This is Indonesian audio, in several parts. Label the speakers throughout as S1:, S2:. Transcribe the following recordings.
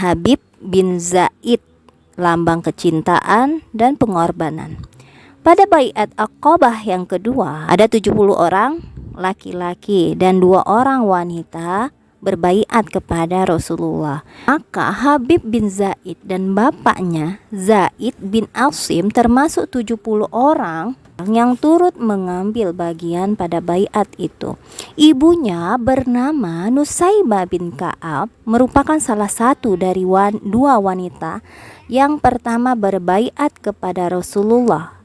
S1: Habib bin Zaid, lambang kecintaan dan pengorbanan. Pada baiat Aqabah yang kedua, ada 70 orang laki-laki dan 2 orang wanita berbaiat kepada Rasulullah. Maka Habib bin Zaid dan bapaknya Zaid bin Asim termasuk 70 orang yang turut mengambil bagian pada baiat itu. Ibunya bernama Nusaibah bin Ka'ab, merupakan salah satu dari 2 wanita yang pertama berbaiat kepada Rasulullah.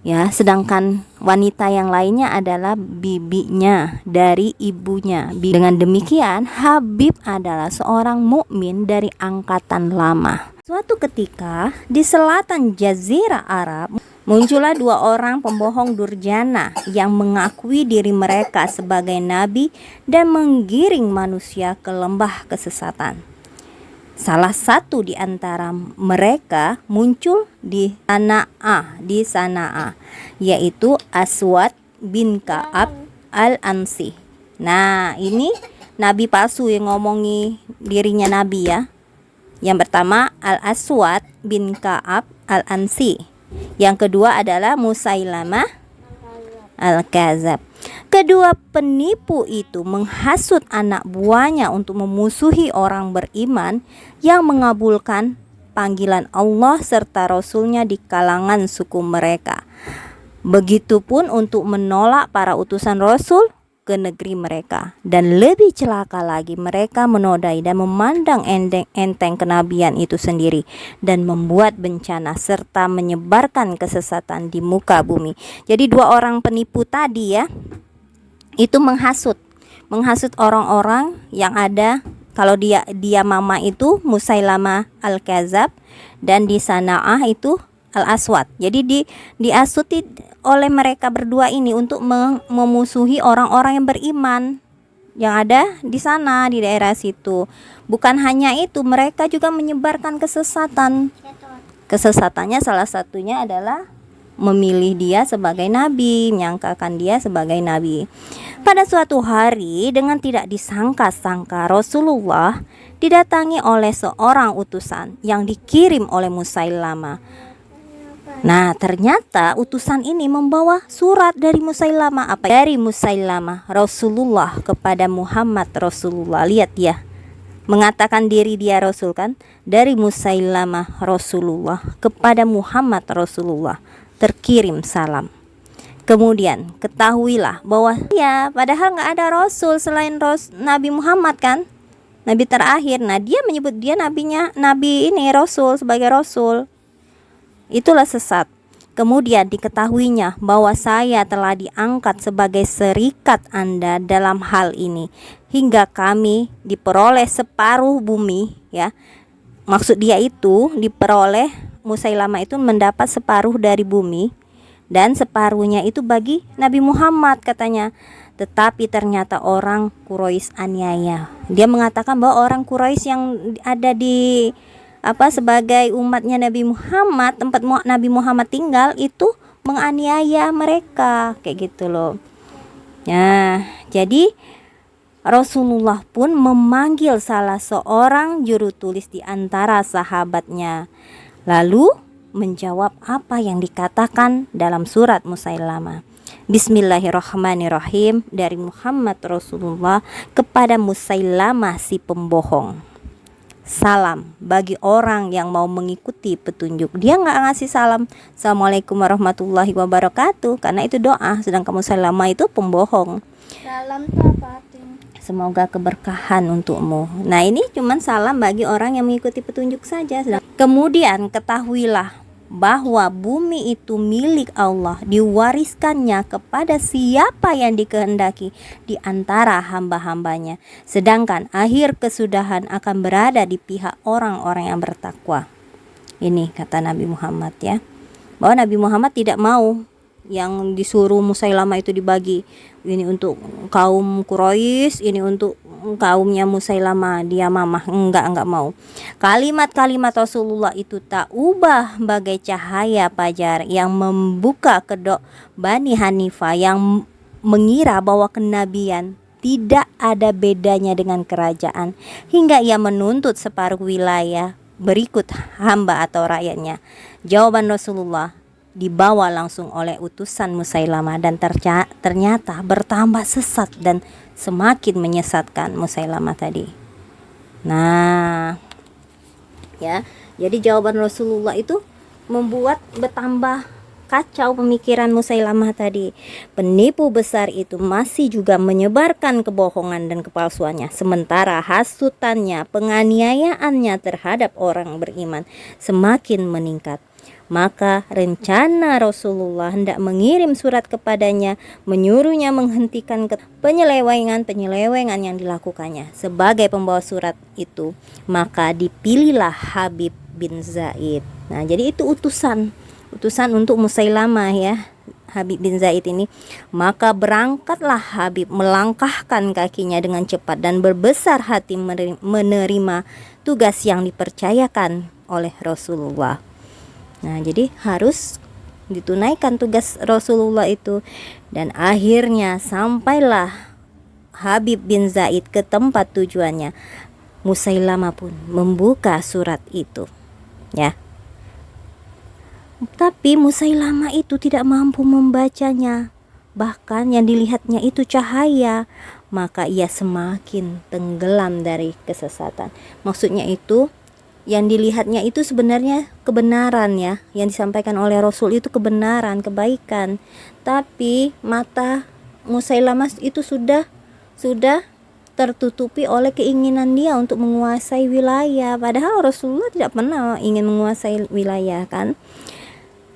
S1: Ya, sedangkan wanita yang lainnya adalah bibinya dari ibunya. Dengan demikian, Habib adalah seorang mukmin dari angkatan lama. Suatu ketika di selatan Jazirah Arab, muncullah 2 orang pembohong durjana yang mengakui diri mereka sebagai nabi dan menggiring manusia ke lembah kesesatan. Salah satu di antara mereka muncul di Sana'ah, yaitu Aswad bin Ka'ab al-Ansi. Nah, ini nabi palsu yang ngomongi dirinya nabi ya. Yang pertama Al-Aswad bin Ka'ab al-Ansi. Yang kedua adalah Musailamah al-Kazab. Kedua penipu itu menghasut anak buahnya untuk memusuhi orang beriman yang mengabulkan panggilan Allah serta Rasulnya di kalangan suku mereka. Begitupun untuk menolak para utusan Rasul ke negeri mereka. Dan lebih celaka lagi, mereka menodai dan memandang enteng kenabian itu sendiri dan membuat bencana serta menyebarkan kesesatan di muka bumi. Jadi 2 orang penipu tadi ya, itu menghasut orang-orang yang ada. Kalau dia mama itu Musailamah al-Kazab, dan di Sana'ah itu Al-Aswad. Jadi diasuti oleh mereka berdua ini untuk memusuhi orang-orang yang beriman yang ada di sana, di daerah situ. Bukan hanya itu, mereka juga menyebarkan kesesatan. Kesesatannya salah satunya adalah memilih dia sebagai nabi, menyangkakan dia sebagai nabi. Pada suatu hari, dengan tidak disangka-sangka, Rasulullah didatangi oleh seorang utusan yang dikirim oleh Musailamah. Nah, ternyata utusan ini membawa surat dari Musailamah. Apa? Dari Musailamah Rasulullah kepada Muhammad Rasulullah. Lihat ya, mengatakan diri dia Rasul kan. Dari Musailamah Rasulullah kepada Muhammad Rasulullah terkirim salam. Kemudian ketahuilah bahwa ya, padahal nggak ada Rasul selain Nabi Muhammad kan, Nabi terakhir. Nah, dia menyebut dia Nabi ini Rasul, sebagai Rasul. Itulah sesat. Kemudian diketahuinya bahwa saya telah diangkat sebagai serikat Anda dalam hal ini, hingga kami diperoleh separuh bumi ya. Maksud dia itu diperoleh, Musailamah itu mendapat separuh dari bumi, dan separuhnya itu bagi Nabi Muhammad katanya. Tetapi ternyata orang Quraisy aniaya. Dia mengatakan bahwa orang Quraisy yang ada di sebagai umatnya Nabi Muhammad, tempat Nabi Muhammad tinggal, itu menganiaya mereka, kayak gitu loh. Nah, jadi Rasulullah pun memanggil salah seorang juru tulis di antara sahabatnya, lalu menjawab apa yang dikatakan dalam surat Musailamah. Bismillahirrahmanirrahim, dari Muhammad Rasulullah kepada Musailamah si pembohong. Salam bagi orang yang mau mengikuti petunjuk. Dia nggak ngasih salam Assalamualaikum warahmatullahi wabarakatuh, karena itu doa. Sedangkan Musailamah itu pembohong.
S2: Salam itu apa artinya?
S1: Semoga keberkahan untukmu. Nah, ini cuman salam bagi orang yang mengikuti petunjuk saja. Kemudian ketahuilah bahwa bumi itu milik Allah, diwariskannya kepada siapa yang dikehendaki di antara hamba-hambanya, sedangkan akhir kesudahan akan berada di pihak orang-orang yang bertakwa. Ini kata Nabi Muhammad ya, bahwa Nabi Muhammad tidak mau yang disuruh Musailamah itu dibagi. Ini untuk kaum Quraisy, ini untuk kaumnya Musailamah, dia mamah. Enggak mau. Kalimat-kalimat Rasulullah itu tak ubah bagai cahaya fajar yang membuka kedok Bani Hanifah yang mengira bahwa kenabian tidak ada bedanya dengan kerajaan, hingga ia menuntut separuh wilayah berikut hamba atau rakyatnya. Jawaban Rasulullah dibawa langsung oleh utusan Musailamah, dan ternyata bertambah sesat dan semakin menyesatkan Musailamah tadi. Nah, ya, jadi jawaban Rasulullah itu membuat bertambah kacau pemikiran Musailamah tadi. Penipu besar itu masih juga menyebarkan kebohongan dan kepalsuannya, sementara hasutannya, penganiayaannya terhadap orang beriman semakin meningkat. Maka rencana Rasulullah hendak mengirim surat kepadanya, menyuruhnya menghentikan penyelewengan yang dilakukannya. Sebagai pembawa surat itu, maka dipilihlah Habib bin Zaid. Nah, jadi itu utusan untuk Musailamah ya, Habib bin Zaid ini. Maka berangkatlah Habib, melangkahkan kakinya dengan cepat dan berbesar hati menerima tugas yang dipercayakan oleh Rasulullah. Nah, jadi harus ditunaikan tugas Rasulullah itu. Dan akhirnya sampailah Habib bin Zaid ke tempat tujuannya. Musailamah pun membuka surat itu, ya. Tapi Musailamah itu tidak mampu membacanya. Bahkan yang dilihatnya itu cahaya. Maka ia semakin tenggelam dari kesesatan. Maksudnya itu, yang dilihatnya itu sebenarnya kebenaran ya. Yang disampaikan oleh Rasul itu kebenaran, kebaikan. Tapi mata Musailamah itu sudah tertutupi oleh keinginan dia untuk menguasai wilayah. Padahal Rasulullah tidak pernah ingin menguasai wilayah kan.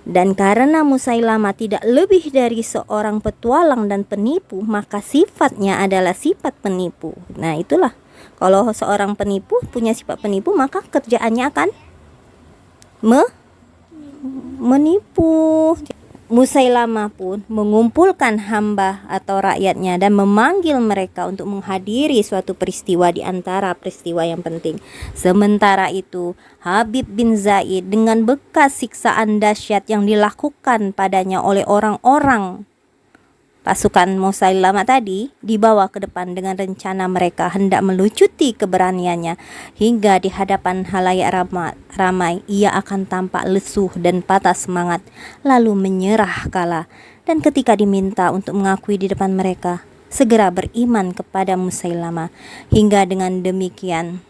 S1: Dan karena Musailamah tidak lebih dari seorang petualang dan penipu, maka sifatnya adalah sifat penipu. Nah, itulah, kalau seorang penipu punya sifat penipu, maka kerjaannya akan menipu. Musailamah pun mengumpulkan hamba atau rakyatnya dan memanggil mereka untuk menghadiri suatu peristiwa di antara peristiwa yang penting. Sementara itu, Habib bin Zaid dengan bekas siksaan dahsyat yang dilakukan padanya oleh orang-orang pasukan Musailamah tadi dibawa ke depan dengan rencana mereka hendak melucuti keberaniannya, hingga di hadapan halayak ramai ia akan tampak lesuh dan patah semangat, lalu menyerah kalah. Dan ketika diminta untuk mengakui di depan mereka, segera beriman kepada Musailamah. Hingga dengan demikian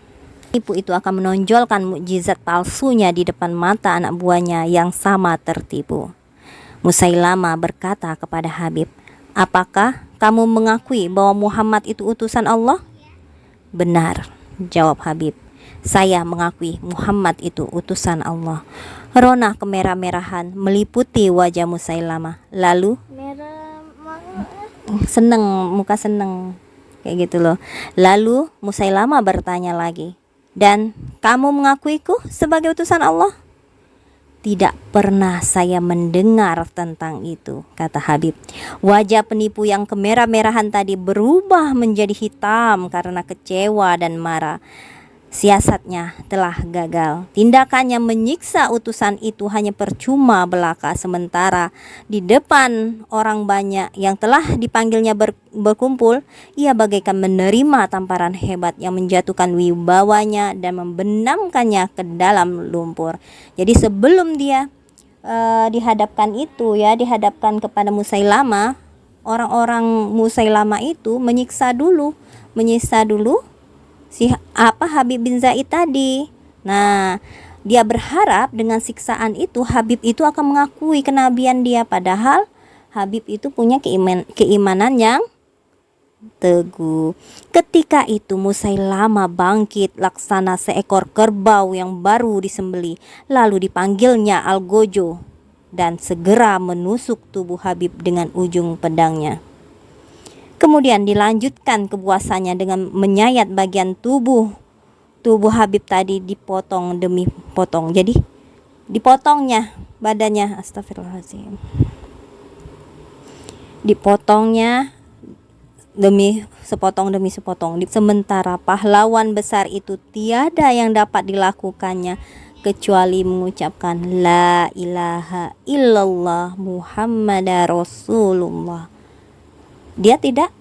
S1: penipu itu akan menonjolkan mukjizat palsunya di depan mata anak buahnya yang sama tertipu. Musailamah berkata kepada Habib, "Apakah kamu mengakui bahwa Muhammad itu utusan Allah?" "Benar," jawab Habib. "Saya mengakui Muhammad itu utusan Allah." Rona kemerah-merahan meliputi wajah Musailamah. Lalu
S2: Merah
S1: muka seneng kayak gitu loh. Lalu Musailamah bertanya lagi, "Dan kamu mengakuiku sebagai utusan Allah?" "Tidak pernah saya mendengar tentang itu," kata Habib. Wajah penipu yang kemerah-merahan tadi berubah menjadi hitam karena kecewa dan marah. Siasatnya telah gagal. Tindakannya menyiksa utusan itu hanya percuma belaka, sementara di depan orang banyak yang telah dipanggilnya berkumpul, ia bagaikan menerima tamparan hebat yang menjatuhkan wibawanya dan membenamkannya ke dalam lumpur. Jadi sebelum dia dihadapkan dihadapkan kepada Musailamah, orang-orang Musailamah itu menyiksa dulu Habib bin Zaid tadi. Nah, dia berharap dengan siksaan itu Habib itu akan mengakui kenabian dia, padahal Habib itu punya keimanan yang teguh. Ketika itu Musailamah bangkit laksana seekor kerbau yang baru disembeli, lalu dipanggilnya Algojo dan segera menusuk tubuh Habib dengan ujung pedangnya. Kemudian dilanjutkan kepuasannya dengan menyayat bagian tubuh Habib tadi, dipotong demi potong. Jadi dipotongnya badannya, astagfirullahaladzim, dipotongnya demi sepotong. Sementara pahlawan besar itu tiada yang dapat dilakukannya kecuali mengucapkan la ilaha illallah Muhammadar Rasulullah. Dia tidak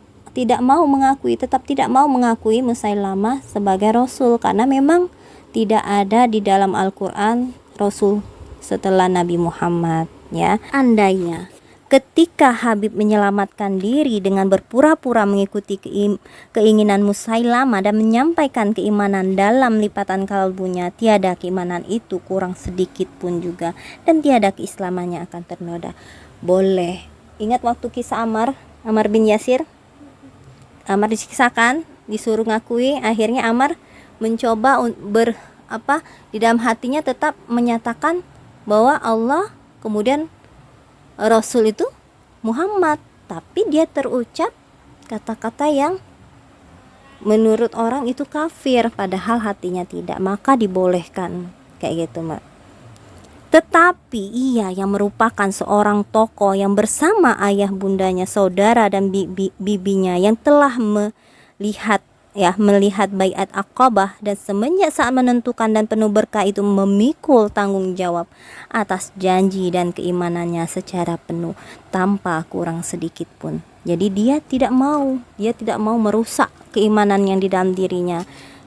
S1: tetap tidak mau mengakui Musailamah sebagai rasul, karena memang tidak ada di dalam Al-Qur'an rasul setelah Nabi Muhammad, ya. Andainya ketika Habib menyelamatkan diri dengan berpura-pura mengikuti keinginan Musailamah dan menyampaikan keimanan dalam lipatan kalbunya, tiada keimanan itu kurang sedikit pun juga, dan tiada keislamannya akan ternoda. Boleh. Ingat waktu kisah Ammar bin Yasir? Ammar disiksakan, disuruh ngakui, akhirnya Ammar mencoba di dalam hatinya tetap menyatakan bahwa Allah, kemudian Rasul itu Muhammad, tapi dia terucap kata-kata yang menurut orang itu kafir, padahal hatinya tidak, maka dibolehkan kayak gitu, Mbak. Tetapi ia yang merupakan seorang tokoh yang bersama ayah bundanya, saudara dan bibinya yang telah melihat baiat Aqabah, dan semenjak saat menentukan dan penuh berkah itu memikul tanggung jawab atas janji dan keimanannya secara penuh tanpa kurang sedikit pun. Jadi dia tidak mau merusak keimanan yang di dalam dirinya.